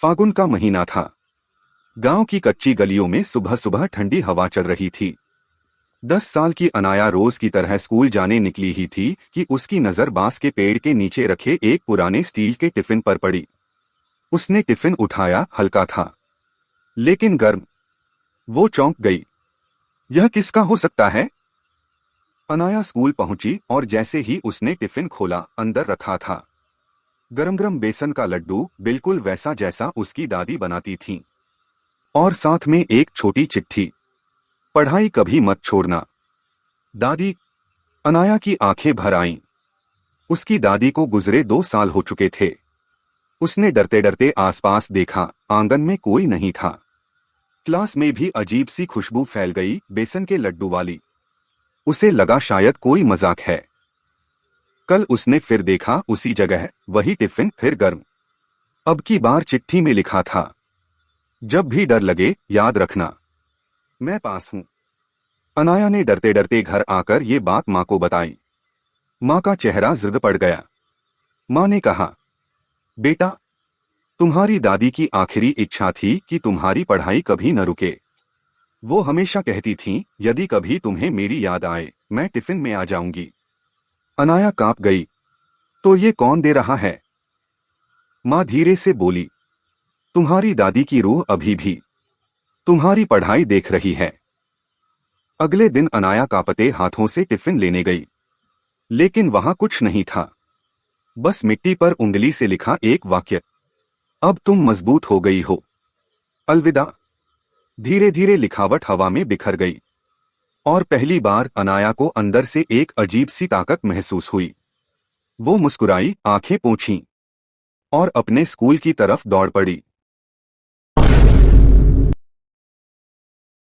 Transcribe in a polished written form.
फागुन का महीना था। गांव की कच्ची गलियों में सुबह सुबह ठंडी हवा चल रही थी। 10 साल की अनाया रोज की तरह स्कूल जाने निकली ही थी कि उसकी नजर बांस के पेड़ के नीचे रखे एक पुराने स्टील के टिफिन पर पड़ी। उसने टिफिन उठाया, हल्का था लेकिन गर्म। वो चौंक गई। यह किसका हो सकता है? अनाया स्कूल पहुंची और जैसे ही उसने टिफिन खोला, अंदर रखा था गरम गरम बेसन का लड्डू, बिल्कुल वैसा जैसा उसकी दादी बनाती थीं। और साथ में एक छोटी चिट्ठी, पढ़ाई कभी मत छोड़ना दादी। अनाया की आंखें भर आईं। उसकी दादी को गुजरे 2 साल हो चुके थे। उसने डरते डरते आसपास देखा, आंगन में कोई नहीं था। क्लास में भी अजीब सी खुशबू फैल गई, बेसन के लड्डू वाली। उसे लगा शायद कोई मजाक है। कल उसने फिर देखा, उसी जगह वही टिफिन, फिर गर्म। अब की बार चिट्ठी में लिखा था, जब भी डर लगे याद रखना, मैं पास हूं। अनाया ने डरते डरते घर आकर ये बात माँ को बताई। माँ का चेहरा जिद पड़ गया। माँ ने कहा, बेटा, तुम्हारी दादी की आखिरी इच्छा थी कि तुम्हारी पढ़ाई कभी न रुके। वो हमेशा कहती थीं, यदि कभी तुम्हें मेरी याद आए, मैं टिफिन में आ जाऊंगी। अनाया कांप गई। तो ये कौन दे रहा है? माँ धीरे से बोली, तुम्हारी दादी की रूह अभी भी तुम्हारी पढ़ाई देख रही है। अगले दिन अनाया कांपते हाथों से टिफिन लेने गई, लेकिन वहां कुछ नहीं था। बस मिट्टी पर उंगली से लिखा एक वाक्य, अब तुम मजबूत हो गई हो, अलविदा। धीरे धीरे लिखावट हवा में बिखर गई और पहली बार अनाया को अंदर से एक अजीब सी ताकत महसूस हुई। वो मुस्कुराई, आंखें पोंछीं और अपने स्कूल की तरफ दौड़ पड़ी।